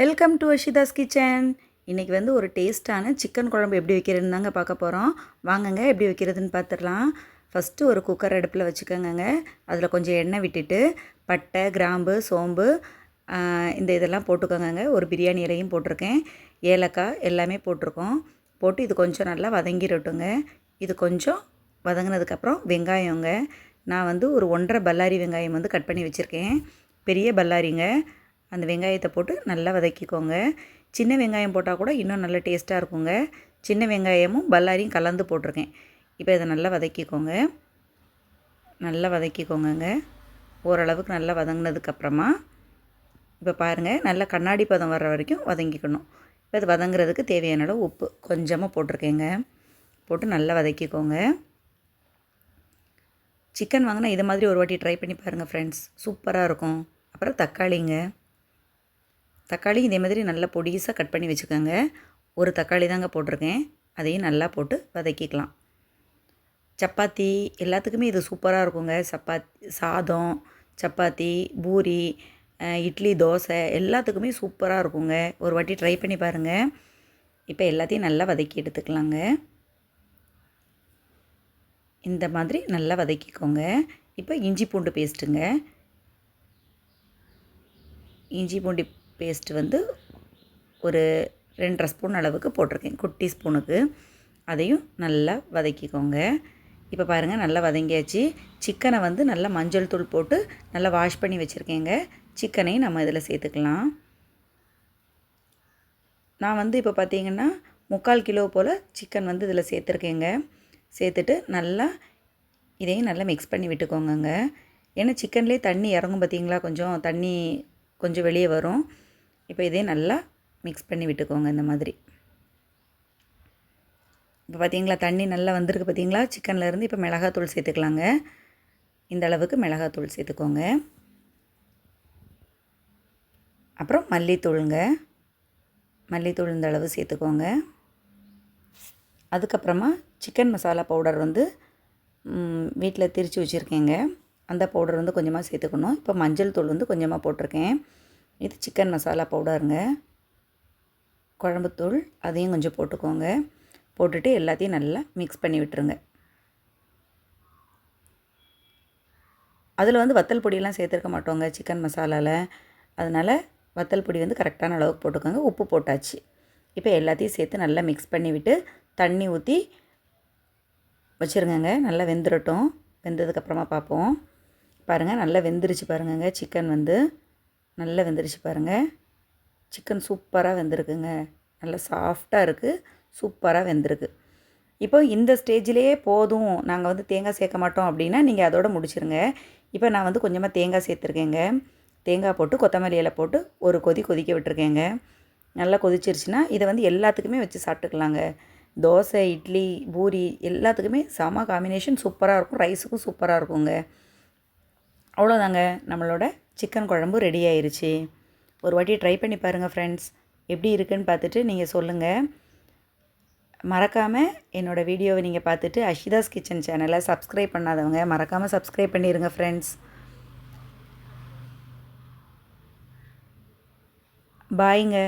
Welcome to அஷிதாஸ் kitchen. இன்றைக்கி வந்து ஒரு டேஸ்ட்டான சிக்கன் குழம்பு எப்படி வைக்கிறதுன்னு தாங்க பார்க்க போகிறோம். வாங்கங்க எப்படி வைக்கிறதுன்னு பார்த்துடலாம். ஃபஸ்ட்டு ஒரு குக்கர் அடுப்பில் வச்சுக்கோங்க. அதில் கொஞ்சம் எண்ணெய் விட்டுட்டு பட்டை, கிராம்பு, சோம்பு இந்த இதெல்லாம் போட்டுக்கோங்க. ஒரு பிரியாணி இலையும் போட்டிருக்கேன், ஏலக்காய் எல்லாமே போட்டிருக்கோம். போட்டு இது கொஞ்சம் நல்லா வதங்கிடட்டுங்க. இது கொஞ்சம் வதங்கினதுக்கப்புறம் வெங்காயங்க. நான் வந்து ஒரு 1.5 பல்லாரி வெங்காயம் வந்து கட் பண்ணி வச்சுருக்கேன். பெரிய பல்லாரிங்க. அந்த வெங்காயத்தை போட்டு நல்லா வதக்கிக்கோங்க. சின்ன வெங்காயம் போட்டால் கூட இன்னும் நல்ல டேஸ்ட்டாக இருக்குங்க. சின்ன வெங்காயமும் பல்லாரியும் கலந்து போட்டிருக்கேன். இப்போ இதை நல்லா வதக்கிக்கோங்க. நல்லா வதக்கிக்கோங்க. ஓரளவுக்கு நல்லா வதங்கினதுக்கப்புறமா இப்போ பாருங்கள், நல்லா கண்ணாடி பதம் வர்ற வரைக்கும் வதங்கிக்கணும். இப்போ அது வதங்குறதுக்கு தேவையான அளவு உப்பு கொஞ்சமாக போட்டிருக்கேங்க. போட்டு நல்லா வதக்கிக்கோங்க. சிக்கன் வாங்கினா இதை மாதிரி ஒரு வாட்டி ட்ரை பண்ணி பாருங்கள் ஃப்ரெண்ட்ஸ், சூப்பராக இருக்கும். அப்புறம் தக்காளி இதே மாதிரி நல்லா பொடிசாக கட் பண்ணி வச்சுக்கோங்க. ஒரு தக்காளி தாங்க போட்டிருக்கேன். அதையும் நல்லா போட்டு வதக்கிக்கலாம். சப்பாத்தி எல்லாத்துக்குமே இது சூப்பராக இருக்குங்க. சாதம், சப்பாத்தி, பூரி, இட்லி, தோசை எல்லாத்துக்குமே சூப்பராக இருக்குங்க. ஒரு வாட்டி ட்ரை பண்ணி பாருங்கள். இப்போ எல்லாத்தையும் நல்லா வதக்கி எடுத்துக்கலாங்க. இந்த மாதிரி நல்லா வதக்கிக்கோங்க. இப்போ இஞ்சி பூண்டு பேஸ்ட்டுங்க. இஞ்சி பூண்டு பேஸ்ட்டு வந்து ஒரு 2.5 ஸ்பூன் அளவுக்கு போட்டிருக்கேன், குட்டி ஸ்பூனுக்கு. அதையும் நல்லா வதக்கிக்கோங்க. இப்போ பாருங்கள், நல்லா வதங்கியாச்சு. சிக்கனை வந்து நல்லா மஞ்சள் தூள் போட்டு நல்லா வாஷ் பண்ணி வச்சுருக்கேங்க. சிக்கனையும் நம்ம இதில் சேர்த்துக்கலாம். நான் வந்து இப்போ பார்த்திங்கன்னா 3/4 கிலோ போல் சிக்கன் வந்து இதில் சேர்த்துருக்கேங்க. சேர்த்துட்டு நல்லா இதையும் நல்லா மிக்ஸ் பண்ணி விட்டுக்கோங்க. ஏன்னா சிக்கன்லேயே தண்ணி இறங்கும் பார்த்திங்களா, கொஞ்சம் தண்ணி கொஞ்சம் வெளியே வரும். இப்போ இதையும் நல்லா மிக்ஸ் பண்ணி விட்டுக்கோங்க. இந்த மாதிரி இப்போ பார்த்திங்களா தண்ணி நல்லா வந்திருக்கு பார்த்திங்களா சிக்கன்லேருந்து. இப்போ மிளகாத்தூள் சேர்த்துக்கலாங்க. இந்த அளவுக்கு மிளகாத்தூள் சேர்த்துக்கோங்க. அப்புறம் மல்லித்தூளுங்க. மல்லித்தூள் இந்த அளவு சேர்த்துக்கோங்க. அதுக்கப்புறமா சிக்கன் மசாலா பவுடர் வந்து வீட்டில் திரித்து வச்சுருக்கேங்க. அந்த பவுடர் வந்து கொஞ்சமாக சேர்த்துக்கணும். இப்போ மஞ்சள் தூள் வந்து கொஞ்சமாக போட்டிருக்கேன். இது சிக்கன் மசாலா பவுடருங்க. குழம்புத்தூள் அதையும் கொஞ்சம் போட்டுக்கோங்க. போட்டுட்டு எல்லாத்தையும் நல்லா மிக்ஸ் பண்ணி விட்டுருங்க. அதில் வந்து வத்தல் பொடியெல்லாம் சேர்த்துருக்க மாட்டோங்க சிக்கன் மசாலாவில். அதனால் வத்தல் பொடி வந்து கரெக்டான அளவுக்கு போட்டுக்கோங்க. உப்பு போட்டாச்சு. இப்போ எல்லாத்தையும் சேர்த்து நல்லா மிக்ஸ் பண்ணி விட்டு தண்ணி ஊற்றி வச்சுருங்கங்க. நல்லா வெந்துடட்டும். வெந்ததுக்கப்புறமா பார்ப்போம். பாருங்கள், நல்லா வெந்துருச்சு பாருங்கங்க. சிக்கன் வந்து நல்லா வெந்துருச்சு பாருங்கள். சிக்கன் சூப்பராக வெந்திருக்குங்க. நல்லா சாஃப்டாக இருக்குது, சூப்பராக வெந்திருக்கு. இப்போ இந்த ஸ்டேஜ்லேயே போதும், நாங்கள் வந்து தேங்காய் சேர்க்க மாட்டோம் அப்படின்னா நீங்கள் அதோடு முடிச்சிருங்க. இப்போ நான் வந்து கொஞ்சமாக தேங்காய் சேர்த்துருக்கேங்க. தேங்காய் போட்டு கொத்தமல்லி இலை போட்டு ஒரு கொதிக்க விட்டுருக்கேங்க. நல்லா கொதிச்சிருச்சுன்னா இதை வந்து எல்லாத்துக்குமே வச்சு சாப்பிட்டுக்கலாங்க. தோசை, இட்லி, பூரி எல்லாத்துக்குமே செம காம்பினேஷன், சூப்பராக இருக்கும். ரைஸுக்கும் சூப்பராக இருக்குங்க. அவ்வளோதாங்க, நம்மளோட சிக்கன் குழம்பு ரெடி ஆயிடுச்சு. ஒரு வாட்டி ட்ரை பண்ணி பாருங்கள் ஃப்ரெண்ட்ஸ். எப்படி இருக்குன்னு பார்த்துட்டு நீங்கள் சொல்லுங்கள். மறக்காமல் என்னோடய வீடியோவை நீங்கள் பார்த்துட்டு அஷிதாஸ் கிச்சன் சேனலை சப்ஸ்கிரைப் பண்ணாதவங்க மறக்காமல் சப்ஸ்கிரைப் பண்ணிடுங்க ஃப்ரெண்ட்ஸ். பாய்ங்க.